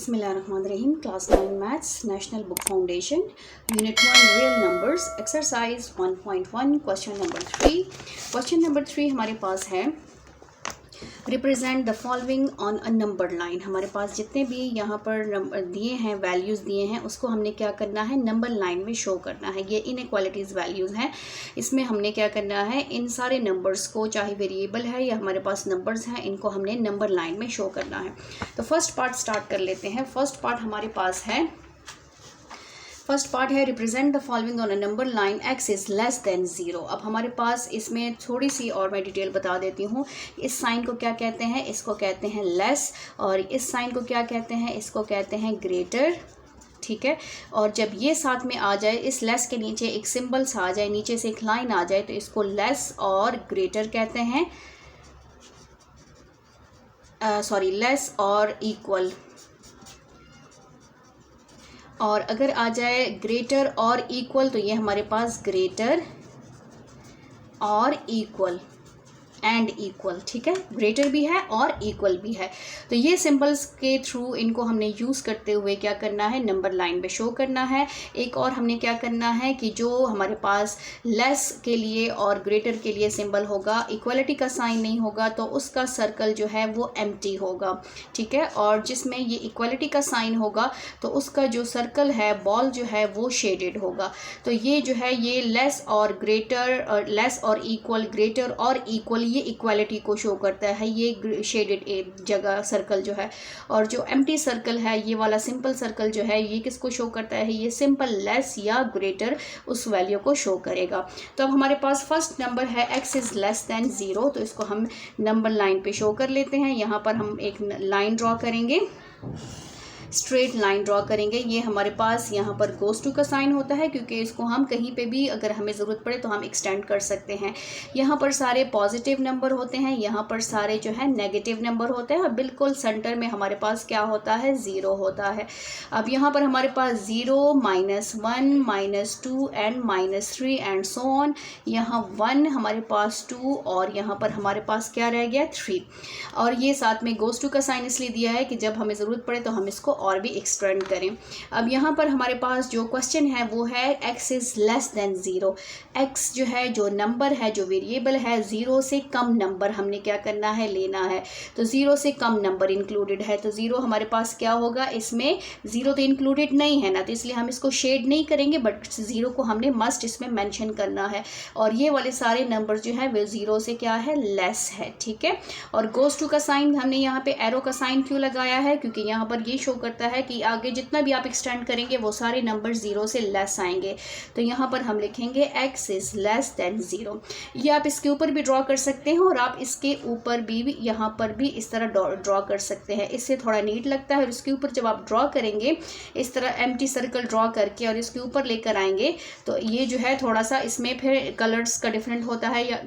Bismillahirrahmanirrahim. Class 9 Maths, National Book Foundation, Unit 1 Real Numbers, Exercise 1.1, Question number 3. Question number 3 हमारे पास है represent the following on a number line. हमारे पास जितने भी यहाँ पर नंबर दिए हैं, वैल्यूज़ दिए हैं, उसको हमने क्या करना है, नंबर लाइन में शो करना है। ये इनइक्वालिटीज़ वैल्यूज़ हैं, इसमें हमने क्या करना है, इन सारे नंबर्स को, चाहे वेरिएबल है या हमारे पास नंबर्स हैं, इनको हमने नंबर लाइन में शो करना है। तो फर्स्ट पार्ट स्टार्ट कर लेते हैं। फर्स्ट पार्ट हमारे पास है, फर्स्ट पार्ट है represent the following on a number line x is less than 0। अब हमारे पास इसमें थोड़ी सी और मैं डिटेल बता देती हूँ। इस साइन को क्या कहते हैं, इसको कहते हैं लेस, और इस साइन को क्या कहते हैं, इसको कहते हैं ग्रेटर। ठीक है, और जब ये साथ में आ जाए, इस लेस के नीचे एक सिंबल सा आ जाए, नीचे से एक लाइन आ जाए, तो इसको लेस और ग्रेटर कहते हैं, लेस और इक्वल। और अगर आ जाए ग्रेटर और इक्वल, तो ये हमारे पास ग्रेटर और इक्वल एंड इक्वल। ठीक है, ग्रेटर भी है और इक्वल भी है। तो ये सिंबल्स के थ्रू इनको हमने यूज़ करते हुए क्या करना है, नंबर लाइन पे शो करना है। एक और हमने क्या करना है कि जो हमारे पास लेस के लिए और ग्रेटर के लिए सिंबल होगा, इक्वलिटी का साइन नहीं होगा, तो उसका सर्कल जो है वो एम्प्टी होगा। ठीक है, और जिसमें ये इक्वलिटी का साइन होगा, तो उसका जो सर्कल है, बॉल जो है वो शेडेड होगा। तो ये जो है, ये लेस और ग्रेटर, लेस और इक्वल, ग्रेटर और इक्वल, ये इक्वालिटी को शो करता है, ये शेडेड जगह सर्कल जो है। और जो एम्प्टी सर्कल है, ये वाला सिंपल सर्कल जो है, ये किसको शो करता है, ये सिंपल लेस या ग्रेटर उस वैल्यू को शो करेगा। तो अब हमारे पास फर्स्ट नंबर है x इज़ लेस देन 0, तो इसको हम नंबर लाइन पे शो कर लेते हैं। यहाँ पर हम एक लाइन ड्रॉ करेंगे, स्ट्रेट लाइन ड्रॉ करेंगे। ये हमारे पास यहाँ पर गोज़ टू का साइन होता है, क्योंकि इसको हम कहीं पे भी अगर हमें ज़रूरत पड़े तो हम एक्सटेंड कर सकते हैं। यहाँ पर सारे पॉजिटिव नंबर होते हैं, यहाँ पर सारे जो है नेगेटिव नंबर होते हैं, और बिल्कुल सेंटर में हमारे पास क्या होता है, 0 होता है। अब यहाँ पर हमारे पास 0, -1, -2 एंड -3 एंड सो ऑन। यहाँ 1, हमारे पास 2, और यहाँ पर हमारे पास क्या रह गया, 3। और ये साथ में गोज़ टू का साइन इसलिए दिया है कि जब हमें ज़रूरत पड़े तो हम इसको और भी एक्सटेंड करें। अब यहाँ पर हमारे पास जो क्वेश्चन है वो है x is less than 0। x जो है, जो नंबर है, जो वेरिएबल है, 0 से कम नंबर हमने क्या करना है, लेना है। तो 0 से कम नंबर इंक्लूडेड है, तो 0 हमारे पास क्या होगा, इसमें 0 तो इंक्लूडेड नहीं है ना, तो इसलिए हम इसको शेड नहीं करेंगे, बट 0 को हमने मस्ट इसमें मेंशन करना है। और ये वाले सारे नंबर जो है वो 0 से क्या है, लेस है। ठीक है, और गोज़ टू का साइन हमने यहाँ पे एरो का साइन क्यों लगाया है, क्योंकि यहाँ पर ये शो करता है कि आगे जितना भी आप एक्सटेंड करेंगे वो सारे नंबर 0 से लेस आएंगे। तो यहाँ पर हम लिखेंगे x इज़ लेस देन 0। ये आप इसके ऊपर भी ड्रॉ कर सकते हैं, और आप इसके ऊपर भी यहाँ पर भी इस तरह ड्रॉ कर सकते हैं। इससे थोड़ा नीट लगता है, और इसके ऊपर जब आप ड्रॉ करेंगे, इस तरह एम्प्टी सर्कल ड्रॉ करके और इसके ऊपर लेकर आएंगे, तो ये जो है थोड़ा सा इसमें फिर कलर्स का डिफरेंट होता है, या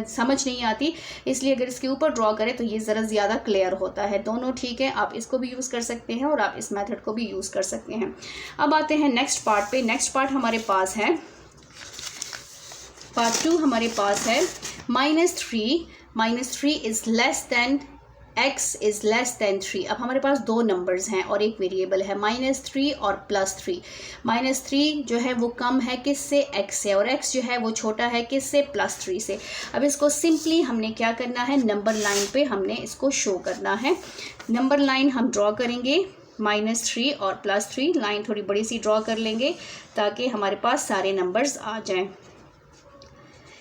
समझ नहीं आती, इसलिए अगर इसके ऊपर ड्रॉ करें तो ये ज़रा ज़्यादा क्लियर होता है। दोनों ठीक है, आप इसको भी यूज़ कर सकते हैं और आप इस मेथड को भी यूज़ कर सकते हैं। अब आते हैं नेक्स्ट पार्ट पे। नेक्स्ट पार्ट हमारे पास है, पार्ट 2 हमारे पास है -3 is less than x is less than 3। अब हमारे पास दो नंबर्स हैं और एक वेरिएबल है, -3 और +3। -3 जो है वो कम है किससे, x से, और x जो है वो छोटा है किससे, +3 से। अब इसको सिंपली हमने क्या करना है, नंबर लाइन पे हमने इसको शो करना है। नंबर लाइन हम ड्रॉ करेंगे, -3 और +3, लाइन थोड़ी बड़ी सी ड्रॉ कर लेंगे ताकि हमारे पास सारे नंबर्स आ जाएं।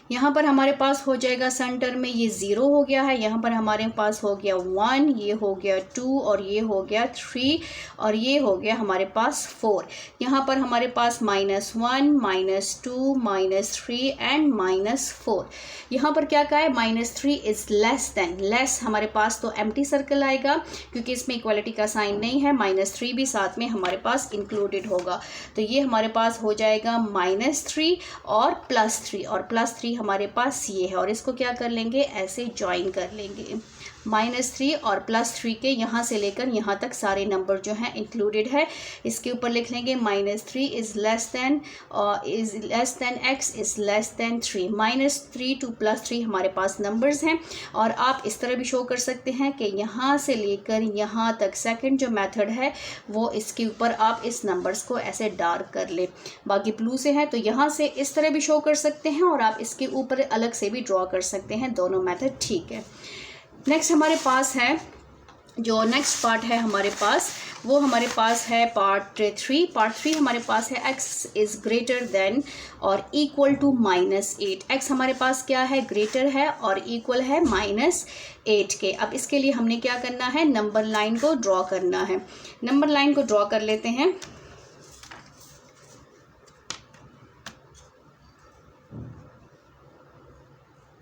यहाँ पर हमारे पास हो जाएगा सेंटर में ये 0 हो गया है, यहाँ पर हमारे पास हो गया 1, ये हो गया 2, और ये हो गया 3, और ये हो गया हमारे पास 4। यहाँ पर हमारे पास -1, -2, -3 एंड -4। यहाँ पर क्या कहा है, -3 इज़ लेस देन, लेस हमारे पास तो एम्प्टी सर्कल आएगा, क्योंकि इसमें इक्वलिटी का साइन नहीं है, -3 भी साथ में हमारे पास इंक्लूडेड होगा। तो ये हमारे पास हो जाएगा -3 और +3, और +3 हमारे पास ये है और इसको क्या कर लेंगे, ऐसे ज्वाइन कर लेंगे। -3 और +3 के यहाँ से लेकर यहाँ तक सारे नंबर जो हैं इंक्लूडेड है। इसके ऊपर लिख लेंगे -3 is less than x is less than 3। -3 to +3 हमारे पास नंबर्स हैं और आप इस तरह भी शो कर सकते हैं कि यहाँ से लेकर यहाँ तक सेकंड जो मेथड है वो इसके ऊपर आप इस नंबर्स को ऐसे डार्क कर ले। बाकी ब्लू से है तो यहाँ से इस तरह भी शो कर सकते हैं और आप इसके ऊपर अलग से भी ड्रॉ कर सकते हैं, दोनों मेथड ठीक है। नेक्स्ट हमारे पास है जो नेक्स्ट पार्ट है हमारे पास, वो हमारे पास है पार्ट 3। पार्ट 3 हमारे पास है x इज़ ग्रेटर देन और इक्वल टू -8। x हमारे पास क्या है, ग्रेटर है और इक्वल है -8 के। अब इसके लिए हमने क्या करना है, नंबर लाइन को ड्रॉ करना है। नंबर लाइन को ड्रॉ कर लेते हैं।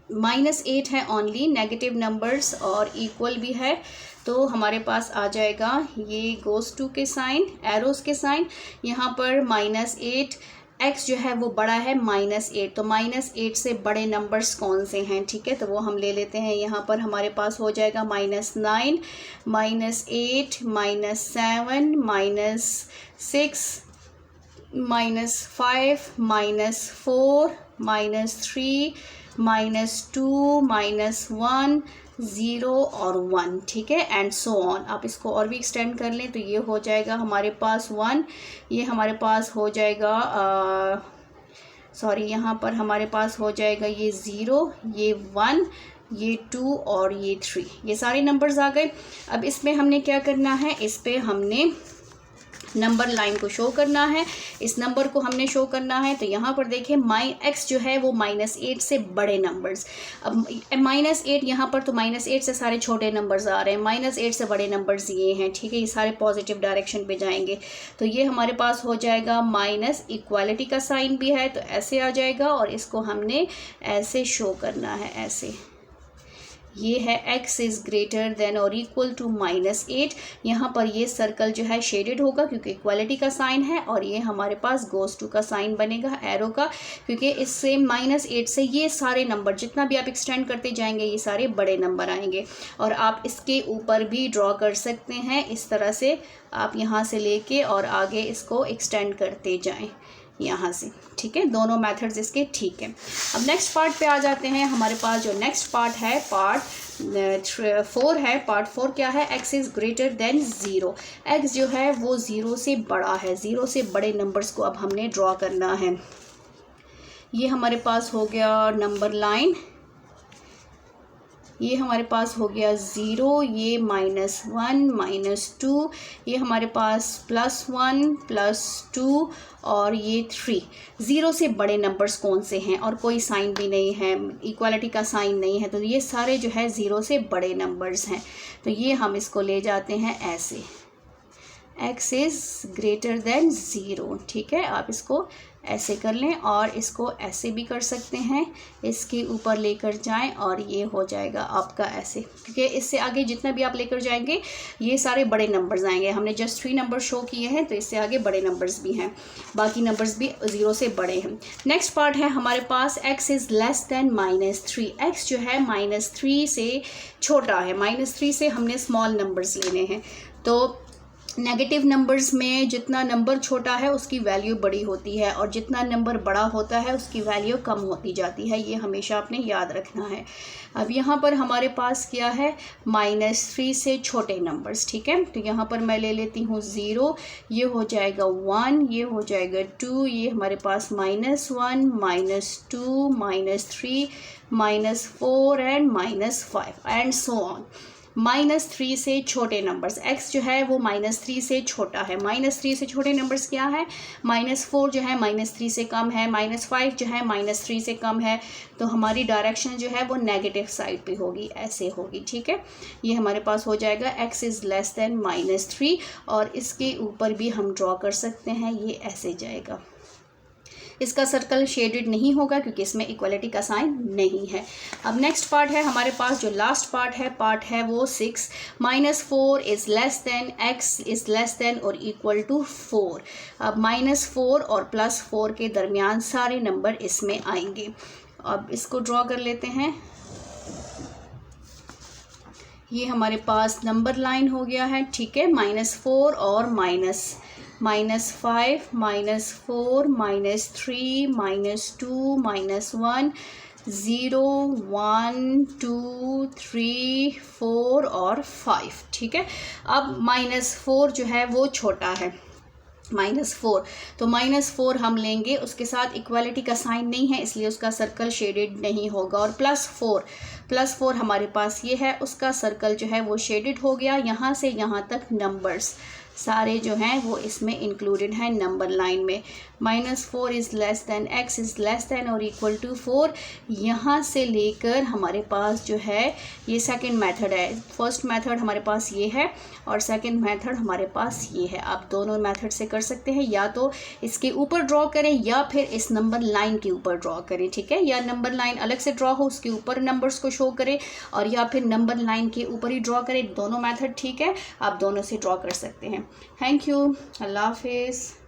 -8 है ओनली, नेगेटिव नंबर्स और इक्वल भी है तो हमारे पास आ जाएगा ये गोज़ टू के साइन, एरोस के साइन। यहाँ पर -8, x जो है वो बड़ा है -8, तो -8 से बड़े नंबर्स कौन से हैं, ठीक है, तो वो हम ले लेते हैं। यहाँ पर हमारे पास हो जाएगा -9, -8, -7, -6, -5, -4, -3, -2, -1, 0 और 1, ठीक है, एंड सो ऑन। आप इसको और भी एक्सटेंड कर लें तो ये हो जाएगा हमारे पास 1, ये हमारे पास हो जाएगा यहाँ पर हमारे पास हो जाएगा ये 0, ये 1, ये 2 और ये 3, ये सारे नंबर्स आ गए। अब इसमें हमने क्या करना है, इस पे हमने नंबर लाइन को शो करना है, इस नंबर को हमने शो करना है। तो यहाँ पर देखें x जो है वो -8 से बड़े नंबर्स, अब -8 यहाँ पर तो -8 से सारे छोटे नंबर्स आ रहे हैं, -8 से बड़े नंबर्स ये हैं, ठीक है, ये सारे पॉजिटिव डायरेक्शन पे जाएंगे। तो ये हमारे पास हो जाएगा माइनस, इक्वालिटी का साइन भी है तो ऐसे आ जाएगा और इसको हमने ऐसे शो करना है, ऐसे। ये है x इज़ ग्रेटर देन और इक्वल टू -8। यहाँ पर ये सर्कल जो है शेडेड होगा क्योंकि इक्वालिटी का साइन है और ये हमारे पास गोज़ टू का साइन बनेगा एरो का, क्योंकि इससे -8 से ये सारे नंबर जितना भी आप एक्सटेंड करते जाएंगे ये सारे बड़े नंबर आएंगे। और आप इसके ऊपर भी ड्रॉ कर सकते हैं इस तरह से, आप यहाँ से लेके और आगे इसको एक्सटेंड करते जाएँ यहाँ से, ठीक है, दोनों मेथड्स इसके ठीक है। अब नेक्स्ट पार्ट पे आ जाते हैं। हमारे पास जो नेक्स्ट पार्ट है पार्ट 4 है। पार्ट 4 क्या है, x is greater than 0। x जो है वो 0 से बड़ा है, 0 से बड़े नंबर्स को अब हमने ड्रॉ करना है। ये हमारे पास हो गया नंबर लाइन, ये हमारे पास हो गया 0, ये -1, -2, ये हमारे पास +1, +2 और ये 3। 0 से बड़े नंबर्स कौन से हैं और कोई साइन भी नहीं है, इक्वालिटी का साइन नहीं है, तो ये सारे जो है 0 से बड़े नंबर्स हैं। तो ये हम इसको ले जाते हैं ऐसे, x इज़ ग्रेटर देन 0, ठीक है, आप इसको ऐसे कर लें और इसको ऐसे भी कर सकते हैं, इसके ऊपर लेकर जाएं और ये हो जाएगा आपका ऐसे, क्योंकि इससे आगे जितना भी आप लेकर जाएंगे ये सारे बड़े नंबर्स आएंगे। हमने जस्ट 3 नंबर शो किए हैं तो इससे आगे बड़े नंबर्स भी हैं, बाकी नंबर्स भी 0 से बड़े हैं। नेक्स्ट पार्ट है हमारे पास x is less than -3। x जो है -3 से छोटा है, -3 से हमने स्मॉल नंबर्स लेने हैं। तो नेगेटिव नंबर्स में जितना नंबर छोटा है उसकी वैल्यू बड़ी होती है और जितना नंबर बड़ा होता है उसकी वैल्यू कम होती जाती है, ये हमेशा आपने याद रखना है। अब यहाँ पर हमारे पास क्या है, -3 से छोटे नंबर्स, ठीक है, तो यहाँ पर मैं ले लेती हूँ 0, ये हो जाएगा 1, ये हो जाएगा 2, ये हमारे पास -1, -2, -3, -4 एंड -5 एंड सो ऑन। -3 से छोटे नंबर्स, x जो है वो -3 से छोटा है। -3 से छोटे नंबर्स क्या है, -4 जो है -3 से कम है, -5 जो है -3 से कम है। तो हमारी डायरेक्शन जो है वो नेगेटिव साइड पे होगी, ऐसे होगी, ठीक है। ये हमारे पास हो जाएगा x इज़ लेस देन -3 और इसके ऊपर भी हम ड्रॉ कर सकते हैं, ये ऐसे जाएगा। इसका सर्कल शेडेड नहीं होगा क्योंकि इसमें इक्वालिटी का साइन नहीं है। अब नेक्स्ट पार्ट है हमारे पास, जो लास्ट पार्ट है वो 6। -4 is less than x is less than और इक्वल टू 4। अब -4 और +4 के दरमियान सारे नंबर इसमें आएंगे अब इसको ड्रॉ कर लेते हैं। ये हमारे पास नंबर लाइन हो गया है, ठीक है। -4 और -5, -4, -3, -2, -1, 0, 1, 2, 3, 4 और 5, ठीक है। अब -4 जो है वो छोटा है, -4, तो -4 हम लेंगे, उसके साथ इक्वालिटी का साइन नहीं है इसलिए उसका सर्कल शेडेड नहीं होगा। और +4 हमारे पास ये है, उसका सर्कल जो है वो शेडेड हो गया। यहाँ से यहाँ तक नंबर्स सारे जो हैं वो इसमें इंक्लूडेड हैं नंबर लाइन में। -4 is less than x is less than और इक्वल टू 4। यहाँ से लेकर हमारे पास जो है ये सेकंड मेथड है। फर्स्ट मेथड हमारे पास ये है और सेकंड मेथड हमारे पास ये है। आप दोनों मेथड से कर सकते हैं, या तो इसके ऊपर ड्रॉ करें या फिर इस नंबर लाइन के ऊपर ड्रॉ करें, ठीक है। या नंबर लाइन अलग से ड्रॉ हो, उसके ऊपर नंबर्स को शो करें, और या फिर नंबर लाइन के ऊपर ही ड्रॉ करें। दोनों मेथड ठीक है, आप दोनों से ड्रॉ कर सकते हैं। थैंक यू, अल्लाह हाफिज़।